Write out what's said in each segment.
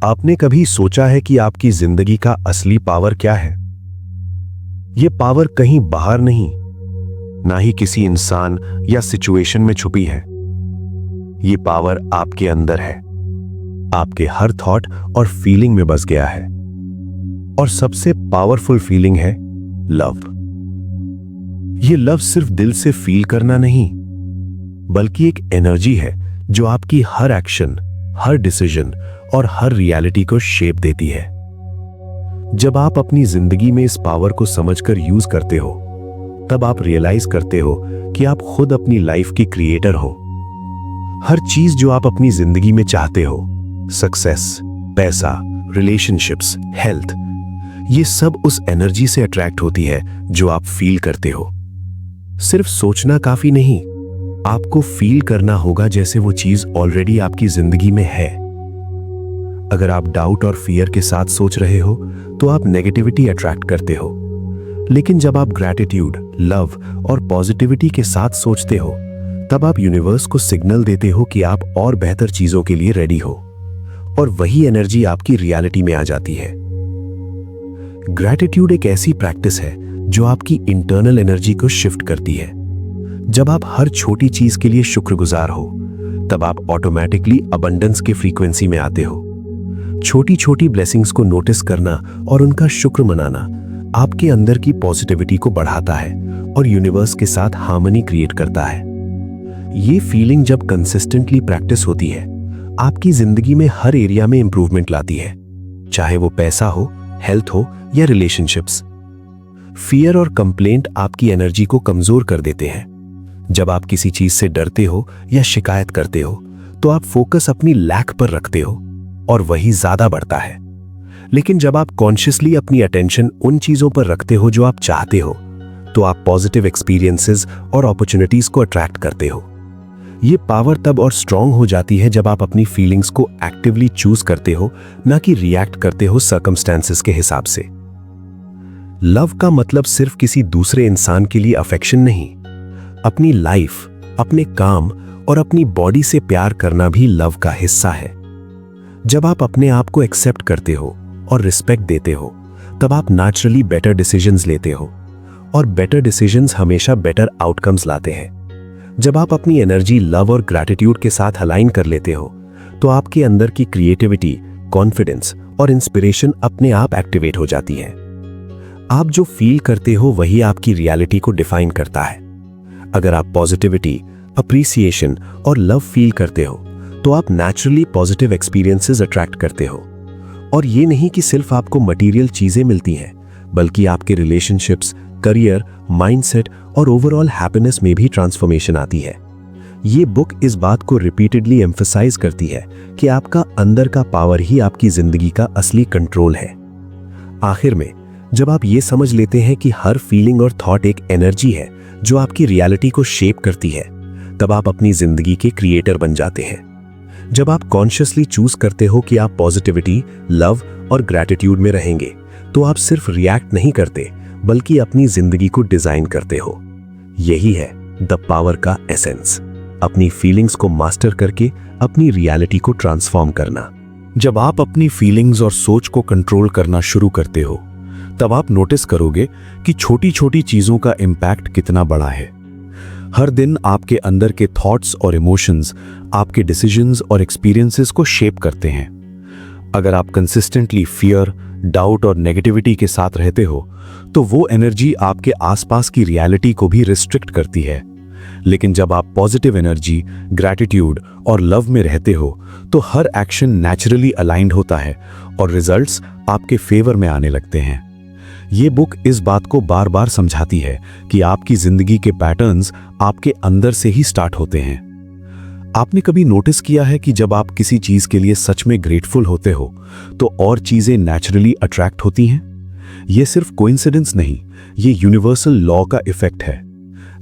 आपने कभी सोचा है कि आपकी जिंदगी का असली पावर क्या है? यह पावर कहीं बाहर नहीं, ना ही किसी इंसान या सिचुएशन में छुपी है। यह पावर आपके अंदर है, आपके हर थॉट और फीलिंग में बस गया है। और सबसे पावरफुल फीलिंग है लव। यह लव सिर्फ दिल से फील करना नहीं, बल्कि एक एनर्जी है जो आपकी हर एक्शन, हर डिसीजन और हर रियलिटी को शेप देती है। जब आप अपनी जिंदगी में इस पावर को समझकर यूज करते हो, तब आप रियलाइज करते हो कि आप खुद अपनी लाइफ की क्रिएटर हो। हर चीज जो आप अपनी जिंदगी में चाहते हो, सक्सेस, पैसा, रिलेशनशिप्स, हेल्थ, ये सब उस एनर्जी से अट्रैक्ट होती है जो आप फील करते हो। सिर्फ सोचना काफी नहीं, आपको फील करना होगा जैसे वो चीज ऑलरेडी आपकी जिंदगी में है। अगर आप डाउट और फियर के साथ सोच रहे हो, तो आप नेगेटिविटी अट्रैक्ट करते हो। लेकिन जब आप ग्रैटिट्यूड, लव और पॉजिटिविटी के साथ सोचते हो, तब आप यूनिवर्स को सिग्नल देते हो कि आप और बेहतर चीजों के लिए रेडी हो, और वही एनर्जी आपकी रियलिटी में आ जाती है। ग्रैटिट्यूड एक ऐसी प्रैक्टिस है जो आपकी इंटरनल एनर्जी को शिफ्ट करती है। जब आप हर छोटी चीज के लिए शुक्रगुजार हो, तब आप ऑटोमेटिकली अबंडेंस के फ्रीक्वेंसी में आते हो। छोटी छोटी ब्लेसिंग्स को नोटिस करना और उनका शुक्र मनाना आपके अंदर की पॉजिटिविटी को बढ़ाता है और यूनिवर्स के साथ हार्मनी क्रिएट करता है। ये फीलिंग जब कंसिस्टेंटली प्रैक्टिस होती है, आपकी जिंदगी में हर एरिया में इंप्रूवमेंट लाती है, चाहे वो पैसा हो, हेल्थ हो या रिलेशनशिप्स। फियर और कंप्लेंट आपकी एनर्जी को कमजोर कर देते हैं। जब आप किसी चीज से डरते हो या शिकायत करते हो, तो आप फोकस अपनी लैक पर रखते हो और वही ज्यादा बढ़ता है। लेकिन जब आप कॉन्शियसली अपनी अटेंशन उन चीजों पर रखते हो जो आप चाहते हो, तो आप पॉजिटिव एक्सपीरियंसेस और अपॉर्चुनिटीज को अट्रैक्ट करते हो। ये पावर तब और स्ट्रांग हो जाती है जब आप अपनी फीलिंग्स को एक्टिवली चूज करते हो, ना कि रिएक्ट करते हो सर्कमस्टेंसेस के हिसाब से। लव का मतलब सिर्फ किसी दूसरे इंसान के लिए अफेक्शन नहीं, अपनी लाइफ, अपने काम और अपनी बॉडी से प्यार करना भी लव का हिस्सा है। जब आप अपने आप को एक्सेप्ट करते हो और रिस्पेक्ट देते हो, तब आप नेचुरली बेटर डिसीजंस लेते हो, और बेटर डिसीजंस हमेशा बेटर आउटकम्स लाते हैं। जब आप अपनी एनर्जी लव और ग्रैटिट्यूड के साथ अलाइन कर लेते हो, तो आपके अंदर की क्रिएटिविटी, कॉन्फिडेंस और इंस्पिरेशन अपने आप एक्टिवेट हो जाती है। आप जो फील करते हो वही आपकी रियलिटी को डिफाइन करता है। अगर आप पॉजिटिविटी, अप्रिसिएशन और लव फील करते हो, तो आप नेचुरली पॉजिटिव एक्सपीरियंसेस अट्रैक्ट करते हो। और ये नहीं कि सिर्फ आपको मटेरियल चीजें मिलती हैं, बल्कि आपके रिलेशनशिप्स, करियर, माइंडसेट और ओवरऑल हैप्पीनेस में भी ट्रांसफॉर्मेशन आती है। ये बुक इस बात को रिपीटेडली एम्फसाइज करती है कि आपका अंदर का पावर ही आपकी जिंदगी का असली कंट्रोल है। आखिर में, जब आप ये समझ लेते हैं कि हर फीलिंग और थॉट एक एनर्जी है जो आपकी रियलिटी को शेप करती है, तब आप अपनी जिंदगी के क्रिएटर बन जाते हैं। जब आप कॉन्शियसली चूज करते हो कि आप पॉजिटिविटी, लव और ग्रैटिट्यूड में रहेंगे, तो आप सिर्फ रिएक्ट नहीं करते, बल्कि अपनी जिंदगी को डिजाइन करते हो। यही है द पावर का एसेंस, अपनी फीलिंग्स को मास्टर करके अपनी रियलिटी को ट्रांसफॉर्म करना। जब आप अपनी फीलिंग्स और सोच को कंट्रोल करना शुरू करते हो, तब आप नोटिस करोगे कि छोटी छोटी चीजों का इम्पैक्ट कितना बड़ा है। हर दिन आपके अंदर के थॉट्स और इमोशंस आपके डिसीजंस और एक्सपीरियंसेस को शेप करते हैं। अगर आप कंसिस्टेंटली फियर, डाउट और नेगेटिविटी के साथ रहते हो, तो वो एनर्जी आपके आसपास की रियलिटी को भी रिस्ट्रिक्ट करती है। लेकिन जब आप पॉजिटिव एनर्जी, ग्रैटिट्यूड और लव में रहते हो, तो हर एक्शन नेचुरली अलाइंड होता है और रिजल्ट्स आपके फेवर में आने लगते हैं। ये बुक इस बात को बार बार समझाती है कि आपकी जिंदगी के पैटर्न्स आपके अंदर से ही स्टार्ट होते हैं। आपने कभी नोटिस किया है कि जब आप किसी चीज के लिए सच में ग्रेटफुल होते हो, तो और चीजें नेचुरली अट्रैक्ट होती हैं? ये सिर्फ कोइंसिडेंस नहीं, ये यूनिवर्सल लॉ का इफेक्ट है।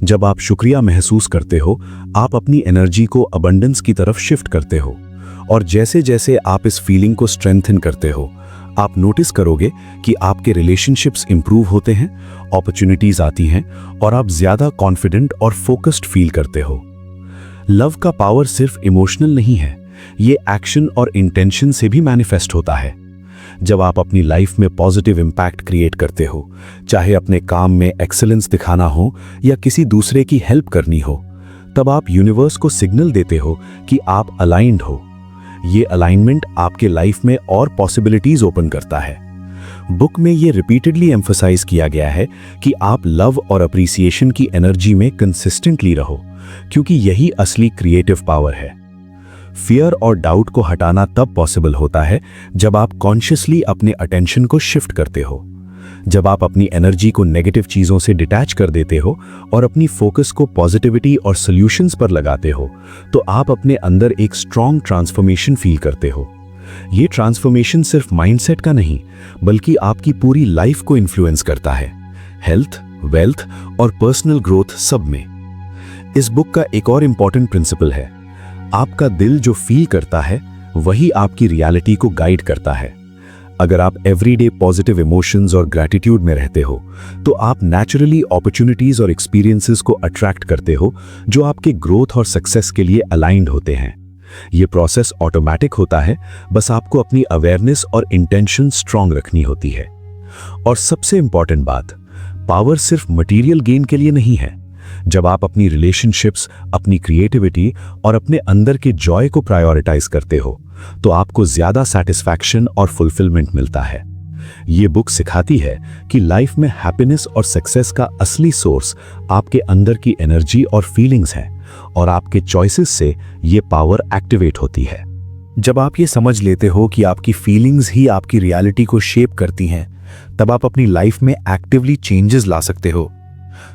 जब आप शुक्रिया महसूस करते हो, आप अपनी एनर्जी को अबंडेंस की तरफ शिफ्ट करते हो, और जैसे जैसे आप इस फीलिंग को स्ट्रेंथन करते हो, आप नोटिस करोगे कि आपके रिलेशनशिप्स इंप्रूव होते हैं, अपॉर्चुनिटीज आती हैं और आप ज्यादा कॉन्फिडेंट और फोकस्ड फील करते हो। लव का पावर सिर्फ इमोशनल नहीं है, ये एक्शन और इंटेंशन से भी मैनिफेस्ट होता है। जब आप अपनी लाइफ में पॉजिटिव इंपैक्ट क्रिएट करते हो, चाहे अपने काम में एक्सेलेंस दिखाना हो या किसी दूसरे की हेल्प करनी हो, तब आप यूनिवर्स को सिग्नल देते हो कि आप अलाइंड हो। ये अलाइनमेंट आपके लाइफ में और पॉसिबिलिटीज ओपन करता है। बुक में ये रिपीटेडली एम्फसाइज किया गया है कि आप लव और अप्रिसिएशन की एनर्जी में कंसिस्टेंटली रहो, क्योंकि यही असली क्रिएटिव पावर है। फियर और डाउट को हटाना तब पॉसिबल होता है जब आप कॉन्शियसली अपने अटेंशन को शिफ्ट करते हो, जब आप अपनी एनर्जी को नेगेटिव चीजों से डिटैच कर देते हो और अपनी फोकस को पॉजिटिविटी और सॉल्यूशंस पर लगाते हो, तो आप अपने अंदर एक स्ट्रॉन्ग ट्रांसफॉर्मेशन फील करते हो। ये ट्रांसफॉर्मेशन सिर्फ माइंडसेट का नहीं, बल्कि आपकी पूरी लाइफ को इन्फ्लुएंस करता है, हेल्थ, वेल्थ और पर्सनल ग्रोथ सब में। इस बुक का एक और इंपॉर्टेंट प्रिंसिपल है, आपका दिल जो फील करता है वही आपकी रियलिटी को गाइड करता है। अगर आप एवरीडे पॉजिटिव इमोशंस और ग्रैटिट्यूड में रहते हो, तो आप नेचुरली अपॉर्चुनिटीज और एक्सपीरियंसेस को अट्रैक्ट करते हो जो आपके ग्रोथ और सक्सेस के लिए अलाइंड होते हैं। ये प्रोसेस ऑटोमेटिक होता है, बस आपको अपनी अवेयरनेस और इंटेंशन स्ट्रांग रखनी होती है। और सबसे इंपॉर्टेंट बात, पावर सिर्फ मटेरियल गेन के लिए नहीं है। जब आप अपनी रिलेशनशिप्स, अपनी क्रिएटिविटी और अपने अंदर के जॉय को प्रायोरिटाइज करते हो, तो आपको ज्यादा सेटिस्फैक्शन और फुलफिलमेंट मिलता है। ये बुक सिखाती है कि लाइफ में हैप्पीनेस और सक्सेस का असली सोर्स आपके अंदर की एनर्जी और फीलिंग्स है, और आपके चॉइसेस से ये पावर एक्टिवेट होती है। जब आप ये समझ लेते हो कि आपकी फीलिंग्स ही आपकी रियलिटी को शेप करती हैं, तब आप अपनी लाइफ में एक्टिवली चेंजेस ला सकते हो।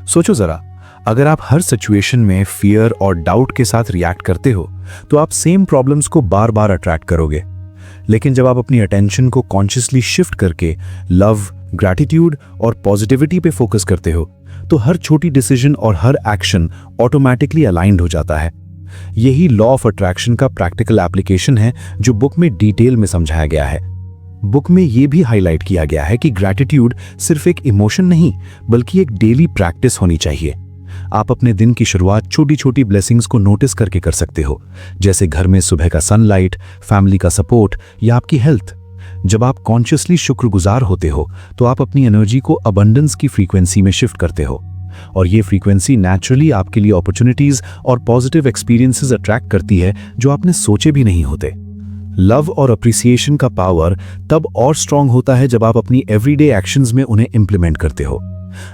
सोचो जरा, अगर आप हर सिचुएशन में फियर और डाउट के साथ रिएक्ट करते हो, तो आप सेम प्रॉब्लम्स को बार बार अट्रैक्ट करोगे। लेकिन जब आप अपनी अटेंशन को कॉन्शियसली शिफ्ट करके लव, ग्रैटिट्यूड और पॉजिटिविटी पे फोकस करते हो, तो हर छोटी डिसीजन और हर एक्शन ऑटोमेटिकली अलाइंड हो जाता है। यही लॉ ऑफ अट्रैक्शन का प्रैक्टिकल एप्लीकेशन है, जो बुक में डिटेल में समझाया गया है। बुक में यह भी हाईलाइट किया गया है कि ग्रैटिट्यूड सिर्फ एक इमोशन नहीं, बल्कि एक डेली प्रैक्टिस होनी चाहिए। आप अपने दिन की शुरुआत छोटी छोटी ब्लेसिंग्स को नोटिस करके कर सकते हो, जैसे घर में सुबह का सनलाइट, फैमिली का सपोर्ट या आपकी हेल्थ। जब आप कॉन्शियसली शुक्रगुजार होते हो, तो आप अपनी एनर्जी को अबंडेंस की फ्रीक्वेंसी में शिफ्ट करते हो, और ये फ्रीक्वेंसी नेचुरली आपके लिए अपॉर्चुनिटीज और पॉजिटिव एक्सपीरियंसेस अट्रैक्ट करती है जो आपने सोचे भी नहीं होते। लव और अप्रिसिएशन का पावर तब और स्ट्रांग होता है जब आप अपनी एवरीडे एक्शंस में उन्हें इंप्लीमेंट करते हो।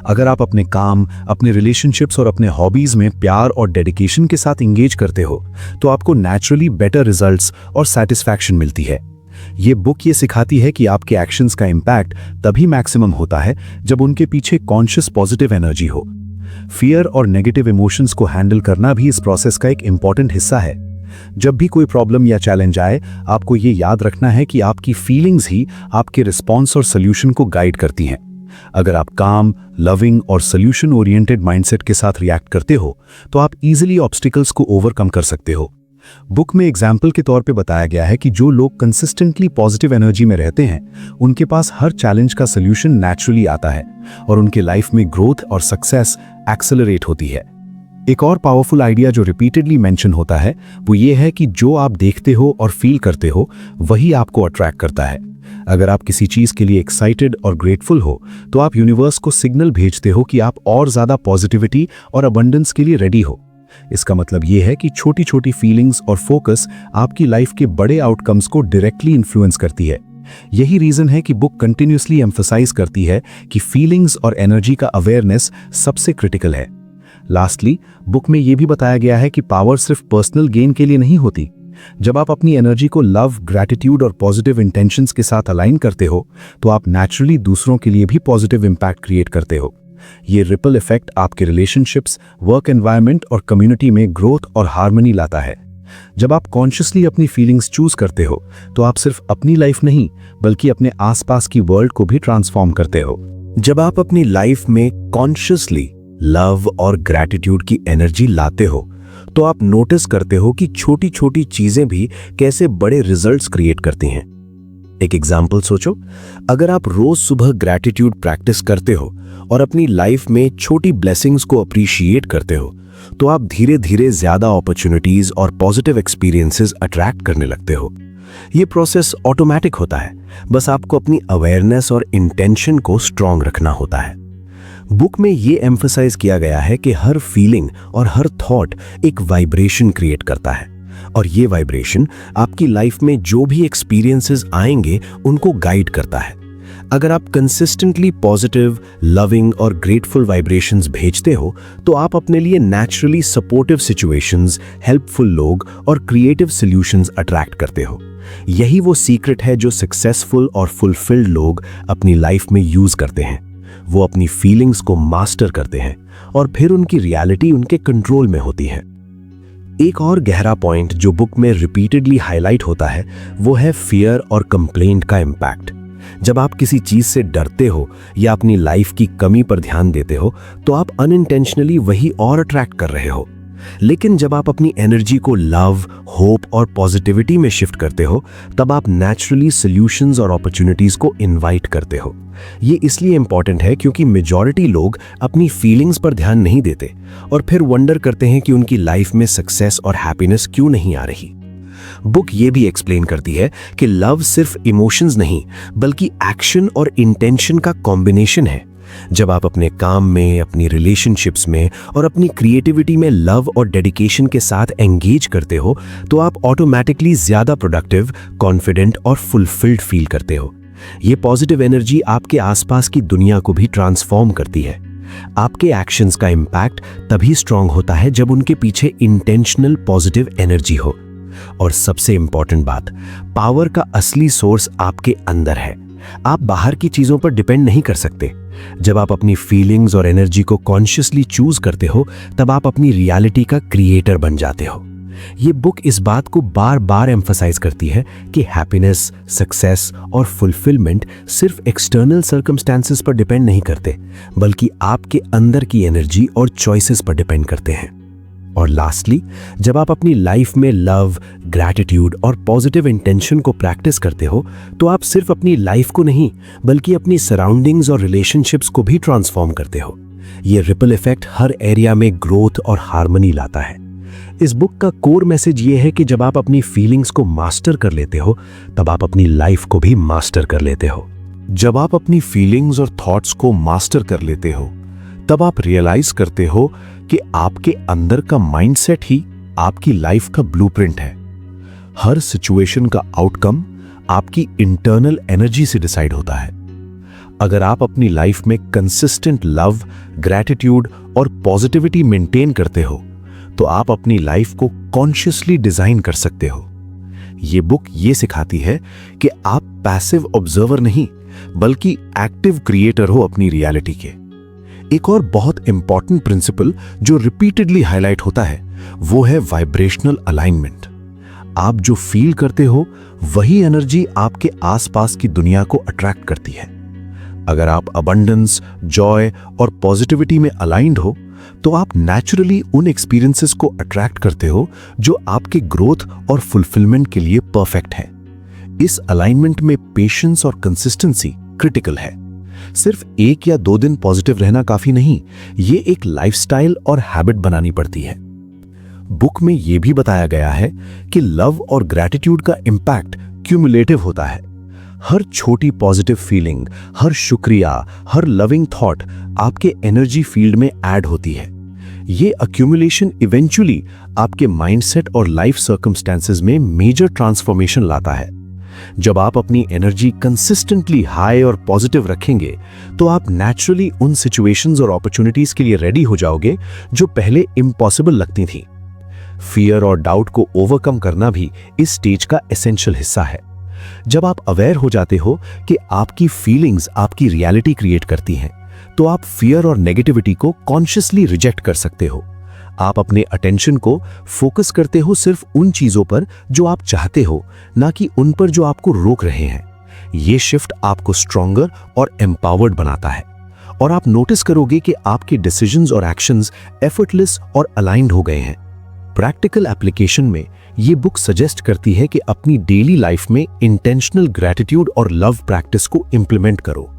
अगर आप अपने काम, अपने रिलेशनशिप्स और अपने हॉबीज में प्यार और डेडिकेशन के साथ इंगेज करते हो, तो आपको नेचुरली बेटर रिजल्ट्स और सेटिस्फैक्शन मिलती है। ये बुक ये सिखाती है कि आपके एक्शंस का इम्पैक्ट तभी मैक्सिमम होता है जब उनके पीछे कॉन्शियस पॉजिटिव एनर्जी हो। फियर और नेगेटिव इमोशंस को हैंडल करना भी इस प्रोसेस का एक इंपॉर्टेंट हिस्सा है। जब भी कोई प्रॉब्लम या चैलेंज आए, आपको ये याद रखना है कि आपकी फीलिंग्स ही आपके रिस्पॉन्स और सोल्यूशन को गाइड करती हैं। अगर आप काम, लविंग और सोल्यूशन ओरिएंटेड माइंडसेट के साथ रिएक्ट करते हो, तो आप इजीली ऑब्स्टिकल्स को ओवरकम कर सकते हो। बुक में एग्जाम्पल के तौर पे बताया गया है कि जो लोग कंसिस्टेंटली पॉजिटिव एनर्जी में रहते हैं, उनके पास हर चैलेंज का सोल्यूशन नेचुरली आता है, और उनके लाइफ में ग्रोथ और सक्सेस एक्सेलरेट होती है। एक और पावरफुल आइडिया जो रिपीटेडली मेंशन होता है, वो ये है कि जो आप देखते हो और फील करते हो, वही आपको अट्रैक्ट करता है। अगर आप किसी चीज के लिए एक्साइटेड और ग्रेटफुल हो, तो आप यूनिवर्स को सिग्नल भेजते हो कि आप और ज्यादा पॉजिटिविटी और अबंडेंस के लिए रेडी हो। इसका मतलब यह है कि छोटी छोटी फीलिंग्स और फोकस आपकी लाइफ के बड़े आउटकम्स को डायरेक्टली इन्फ्लुएंस करती है। यही रीजन है कि बुक कंटिन्यूअसली एम्फसाइज करती है कि फीलिंग्स और एनर्जी का अवेयरनेस सबसे क्रिटिकल है। लास्टली, बुक में यह भी बताया गया है कि पावर सिर्फ पर्सनल गेन के लिए नहीं होती। जब आप अपनी एनर्जी को लव, ग्रैटिट्यूड और पॉजिटिव इंटेंशंस के साथ अलाइन करते हो, तो आप नेचुरली दूसरों के लिए भी पॉजिटिव इंपैक्ट क्रिएट करते हो। ये रिपल इफेक्ट आपके रिलेशनशिप्स, वर्क एनवायरनमेंट और कम्युनिटी में ग्रोथ और हार्मनी लाता है। जब आप कॉन्शियसली अपनी फीलिंग्स चूज करते हो, तो आप सिर्फ अपनी लाइफ नहीं, बल्कि अपने आसपास की वर्ल्ड को भी ट्रांसफॉर्म करते हो। जब आप अपनी लाइफ में कॉन्शियसली लव और ग्रैटिट्यूड की एनर्जी लाते हो, तो आप नोटिस करते हो कि छोटी छोटी चीजें भी कैसे बड़े रिजल्ट्स क्रिएट करती हैं। एक एग्जाम्पल सोचो, अगर आप रोज सुबह ग्रैटिट्यूड प्रैक्टिस करते हो और अपनी लाइफ में छोटी ब्लेसिंग्स को अप्रिशिएट करते हो, तो आप धीरे धीरे ज्यादा अपॉर्चुनिटीज और पॉजिटिव एक्सपीरियंसेस अट्रैक्ट करने लगते हो। ये प्रोसेस ऑटोमेटिक होता है, बस आपको अपनी अवेयरनेस और इंटेंशन को स्ट्रांग रखना होता है। बुक में ये एम्फसाइज किया गया है कि हर फीलिंग और हर थॉट एक वाइब्रेशन क्रिएट करता है, और ये वाइब्रेशन आपकी लाइफ में जो भी एक्सपीरियंसेस आएंगे उनको गाइड करता है। अगर आप कंसिस्टेंटली पॉजिटिव, लविंग और ग्रेटफुल वाइब्रेशंस भेजते हो तो आप अपने लिए नेचुरली सपोर्टिव सिचुएशंस, हेल्पफुल लोग और क्रिएटिव सॉल्यूशंस अट्रैक्ट करते हो। यही वो सीक्रेट है जो सक्सेसफुल और फुलफिल्ड लोग अपनी लाइफ में यूज करते हैं। वो अपनी फीलिंग्स को मास्टर करते हैं और फिर उनकी रियलिटी उनके कंट्रोल में होती है। एक और गहरा पॉइंट जो बुक में रिपीटेडली हाईलाइट होता है वो है फियर और कंप्लेंट का इम्पैक्ट। जब आप किसी चीज से डरते हो या अपनी लाइफ की कमी पर ध्यान देते हो तो आप अनइंटेंशनली वही और अट्रैक्ट कर रहे हो। लेकिन जब आप अपनी एनर्जी को लव, होप और पॉजिटिविटी में शिफ्ट करते हो तब आप नेचुरली सॉल्यूशंस और अपॉर्चुनिटीज को इनवाइट करते हो। ये इसलिए इंपॉर्टेंट है क्योंकि मेजॉरिटी लोग अपनी फीलिंग्स पर ध्यान नहीं देते और फिर वंडर करते हैं कि उनकी लाइफ में सक्सेस और हैप्पीनेस क्यों नहीं आ रही। बुक ये भी एक्सप्लेन करती है कि लव सिर्फ इमोशंस नहीं बल्कि एक्शन और इंटेंशन का कॉम्बिनेशन है। जब आप अपने काम में, अपनी रिलेशनशिप्स में और अपनी क्रिएटिविटी में लव और डेडिकेशन के साथ एंगेज करते हो तो आप ऑटोमेटिकली ज्यादा प्रोडक्टिव, कॉन्फिडेंट और फुलफिल्ड फील करते हो। ये पॉजिटिव एनर्जी आपके आसपास की दुनिया को भी ट्रांसफॉर्म करती है। आपके एक्शंस का इम्पैक्ट तभी स्ट्रांग होता है जब उनके पीछे इंटेंशनल पॉजिटिव एनर्जी हो। और सबसे इंपॉर्टेंट बात, पावर का असली सोर्स आपके अंदर है। आप बाहर की चीजों पर डिपेंड नहीं कर सकते। जब आप अपनी फीलिंग्स और एनर्जी को कॉन्शियसली चूज करते हो तब आप अपनी रियलिटी का क्रिएटर बन जाते हो। ये बुक इस बात को बार बार एम्फसाइज करती है कि हैप्पीनेस, सक्सेस और फुलफिलमेंट सिर्फ एक्सटर्नल सर्कमस्टेंसेस पर डिपेंड नहीं करते बल्कि आपके अंदर की एनर्जी और चॉइसेस पर डिपेंड करते हैं। और लास्टली, जब आप अपनी लाइफ में लव, ग्रैटिट्यूड और पॉजिटिव इंटेंशन को प्रैक्टिस करते हो तो आप सिर्फ अपनी लाइफ को नहीं बल्कि अपनी सराउंडिंग्स और रिलेशनशिप्स को भी ट्रांसफॉर्म करते हो। ये रिपल इफेक्ट हर एरिया में ग्रोथ और हार्मनी लाता है। इस बुक का कोर मैसेज ये है कि जब आप अपनी फीलिंग्स को मास्टर कर लेते हो तब आप अपनी लाइफ को भी मास्टर कर लेते हो। जब आप अपनी फीलिंग्स और थॉट्स को मास्टर कर लेते हो तब आप रियलाइज करते हो कि आपके अंदर का माइंडसेट ही आपकी लाइफ का ब्लूप्रिंट है। हर सिचुएशन का आउटकम आपकी इंटरनल एनर्जी से डिसाइड होता है। अगर आप अपनी लाइफ में कंसिस्टेंट लव, ग्रैटिट्यूड और पॉजिटिविटी मेंटेन करते हो तो आप अपनी लाइफ को कॉन्शियसली डिजाइन कर सकते हो। ये बुक ये सिखाती है कि आप पैसिव ऑब्जर्वर नहीं बल्कि एक्टिव क्रिएटर हो अपनी रियलिटी के। एक और बहुत इंपॉर्टेंट प्रिंसिपल जो रिपीटेडली हाईलाइट होता है वो है वाइब्रेशनल अलाइनमेंट। आप जो फील करते हो वही एनर्जी आपके आसपास की दुनिया को अट्रैक्ट करती है। अगर आप अबंडेंस, जॉय और पॉजिटिविटी में अलाइंड हो तो आप नेचुरली उन एक्सपीरियंसेस को अट्रैक्ट करते हो जो आपके ग्रोथ और फुलफिलमेंट के लिए परफेक्ट है। इस अलाइनमेंट में पेशेंस और कंसिस्टेंसी क्रिटिकल है। सिर्फ 1 या 2 दिन पॉजिटिव रहना काफी नहीं, ये एक लाइफस्टाइल और हैबिट बनानी पड़ती है। बुक में यह भी बताया गया है कि लव और ग्रैटिट्यूड का इंपैक्ट क्यूमुलेटिव होता है। हर छोटी पॉजिटिव फीलिंग, हर शुक्रिया, हर लविंग थॉट आपके एनर्जी फील्ड में ऐड होती है। ये अक्यूमुलेशन इवेंचुअली आपके माइंडसेट और लाइफ सर्कमस्टेंसेस में मेजर ट्रांसफॉर्मेशन लाता है। जब आप अपनी एनर्जी कंसिस्टेंटली हाई और पॉजिटिव रखेंगे तो आप नेचुरली उन सिचुएशंस और अपॉर्चुनिटीज के लिए रेडी हो जाओगे जो पहले इम्पॉसिबल लगती थी। फियर और डाउट को ओवरकम करना भी इस स्टेज का एसेंशियल हिस्सा है। जब आप अवेयर हो जाते हो कि आपकी फीलिंग्स आपकी रियलिटी क्रिएट करती हैं तो आप फियर और नेगेटिविटी को कॉन्शियसली रिजेक्ट कर सकते हो। आप अपने अटेंशन को फोकस करते हो सिर्फ उन चीजों पर जो आप चाहते हो, ना कि उन पर जो आपको रोक रहे हैं। ये शिफ्ट आपको स्ट्रॉन्गर और एम्पावर्ड बनाता है और आप नोटिस करोगे कि आपके डिसीजंस और एक्शंस एफर्टलेस और अलाइंड हो गए हैं। प्रैक्टिकल एप्लीकेशन में ये बुक सजेस्ट करती है कि अपनी डेली लाइफ में इंटेंशनल ग्रैटिट्यूड और लव प्रैक्टिस को इंप्लीमेंट करो।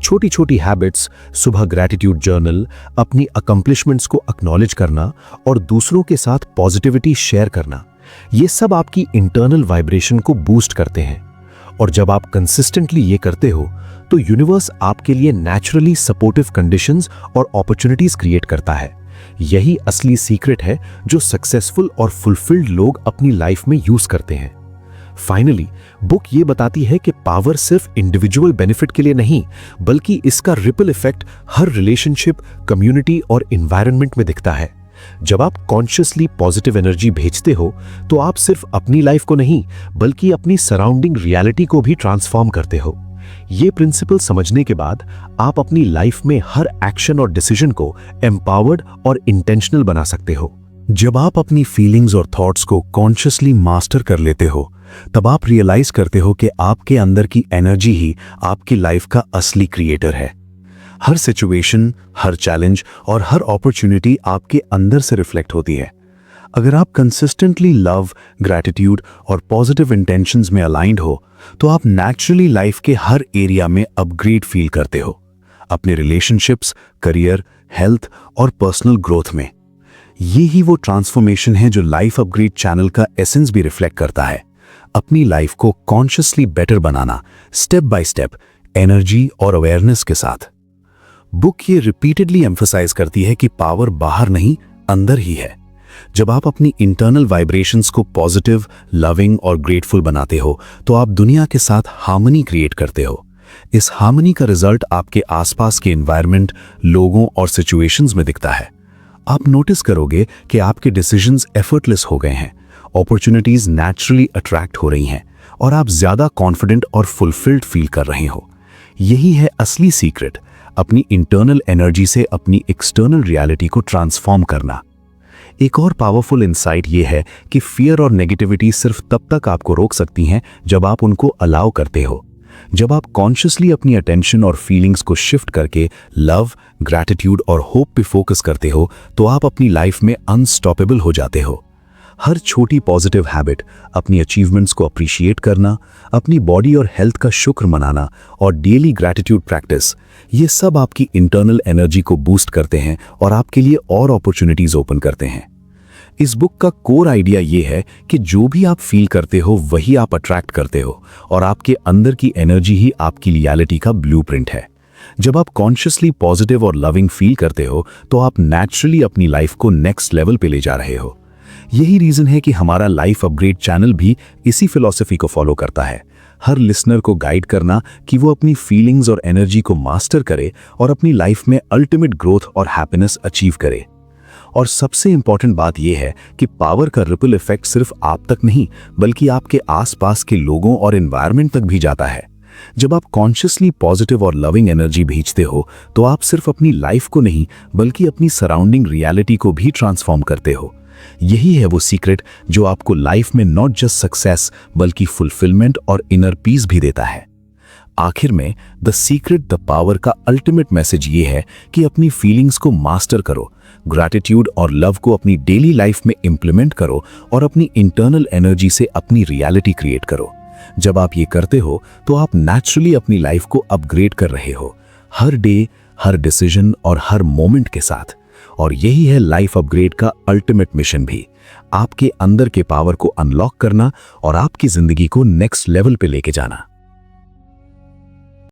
छोटी छोटी हैबिट्स, सुबह ग्रैटिट्यूड जर्नल, अपनी अकम्प्लिशमेंट्स को एक्नॉलेज करना और दूसरों के साथ पॉजिटिविटी शेयर करना, ये सब आपकी इंटरनल वाइब्रेशन को बूस्ट करते हैं। और जब आप कंसिस्टेंटली ये करते हो तो यूनिवर्स आपके लिए नेचुरली सपोर्टिव कंडीशंस और अपॉर्चुनिटीज क्रिएट करता है। यही असली सीक्रेट है जो सक्सेसफुल और फुलफिल्ड लोग अपनी लाइफ में यूज करते हैं। फाइनली बुक ये बताती है कि पावर सिर्फ इंडिविजुअल बेनिफिट के लिए नहीं, बल्कि इसका रिपल इफेक्ट हर रिलेशनशिप, कम्युनिटी और एनवायरनमेंट में दिखता है। जब आप कॉन्शियसली पॉजिटिव एनर्जी भेजते हो तो आप सिर्फ अपनी लाइफ को नहीं, बल्कि अपनी सराउंडिंग रियलिटी को भी ट्रांसफॉर्म करते हो। ये प्रिंसिपल समझने के बाद आप अपनी लाइफ में हर एक्शन और डिसीजन को एम्पावर्ड और इंटेंशनल बना सकते हो। जब आप अपनी फीलिंग्स और थॉट्स को कॉन्शियसली मास्टर कर लेते हो, तब आप रियलाइज करते हो कि आपके अंदर की एनर्जी ही आपकी लाइफ का असली क्रिएटर है। हर सिचुएशन, हर चैलेंज और हर अपॉर्चुनिटी आपके अंदर से रिफ्लेक्ट होती है। अगर आप कंसिस्टेंटली लव, ग्रैटिट्यूड और पॉजिटिव इंटेंशंस में अलाइंड हो, तो आप नेचुरली लाइफ के हर एरिया में अपग्रेड फील करते हो, अपने रिलेशनशिप्स, करियर, हेल्थ और पर्सनल ग्रोथ में। ये ही वो ट्रांसफॉर्मेशन है जो लाइफ अपग्रेड चैनल का एसेंस भी रिफ्लेक्ट करता है। अपनी लाइफ को consciously better banana, step by step, energy और अवेयरनेस के साथ। बुक ये रिपीटेडली एम्फसाइज करती है कि पावर बाहर नहीं, अंदर ही है। जब आप अपनी इंटरनल वाइब्रेशंस को पॉजिटिव, लविंग और ग्रेटफुल बनाते हो, तो आप दुनिया के साथ हार्मनी क्रिएट करते हो। इस हार्मनी का रिजल्ट आपके आसपास के एनवायरनमेंट, लोगों और सिचुएशंस में दिखता है। आप नोटिस करोगे कि आपके डिसीजंस एफर्टलेस हो गए हैं, अपॉर्चुनिटीज नेचुरली अट्रैक्ट हो रही हैं और आप ज्यादा कॉन्फिडेंट और फुलफिल्ड फील कर रहे हो। यही है असली सीक्रेट, अपनी इंटरनल एनर्जी से अपनी एक्सटर्नल रियलिटी को ट्रांसफॉर्म करना। एक और पावरफुल इंसाइट ये है कि फियर और नेगेटिविटी सिर्फ तब तक आपको रोक सकती हैं जब आप उनको अलाउ करते हो। जब आप कॉन्शियसली अपनी अटेंशन और फीलिंग्स को शिफ्ट करके लव, ग्रैटिट्यूड और होप पे फोकस करते हो, तो आप अपनी लाइफ में अनस्टॉपेबल हो जाते हो। हर छोटी पॉजिटिव हैबिट, अपनी अचीवमेंट्स को अप्रिशिएट करना, अपनी बॉडी और हेल्थ का शुक्र मनाना और डेली ग्रैटिट्यूड प्रैक्टिस, ये सब आपकी इंटरनल एनर्जी को बूस्ट करते हैं और आपके लिए और अपॉर्चुनिटीज ओपन करते हैं। इस बुक का कोर आइडिया ये है कि जो भी आप फील करते हो वही आप अट्रैक्ट करते हो और आपके अंदर की एनर्जी ही आपकी रियलिटी का ब्लूप्रिंट है। जब आप कॉन्शियसली पॉजिटिव और लविंग फील करते हो, तो आप नेचुरली अपनी लाइफ को नेक्स्ट लेवल पे ले जा रहे हो। यही रीजन है कि हमारा लाइफ अपग्रेड चैनल भी इसी फिलॉसफी को फॉलो करता है, हर लिसनर को गाइड करना कि वो अपनी फीलिंग्स और एनर्जी को मास्टर करे और अपनी लाइफ में अल्टीमेट ग्रोथ और हैप्पीनेस अचीव करे। और सबसे इंपॉर्टेंट बात यह है कि पावर का रिपल इफेक्ट सिर्फ आप तक नहीं, बल्कि आपके आसपास के लोगों और एनवायरनमेंट तक भी जाता है। जब आप कॉन्शियसली पॉजिटिव और लविंग एनर्जी भेजते हो, तो आप सिर्फ अपनी लाइफ को नहीं, बल्कि अपनी सराउंडिंग रियलिटी को भी ट्रांसफॉर्म करते हो। यही है वो सीक्रेट जो आपको लाइफ में नॉट जस्ट सक्सेस, बल्कि फुलफिलमेंट और इनर पीस भी देता है। आखिर में द सीक्रेट द पावर का अल्टीमेट मैसेज ये है कि अपनी फीलिंग्स को मास्टर करो, ग्रैटिट्यूड और लव को अपनी डेली लाइफ में इंप्लीमेंट करो और अपनी इंटरनल एनर्जी से अपनी रियलिटी क्रिएट करो। जब आप ये करते हो, तो आप नेचुरली अपनी लाइफ को अपग्रेड कर रहे हो, हर डे, हर डिसीजन और हर मोमेंट के साथ। और यही है लाइफ अपग्रेड का अल्टीमेट मिशन भी, आपके अंदर के पावर को अनलॉक करना और आपकी जिंदगी को नेक्स्ट लेवल पे लेके जाना।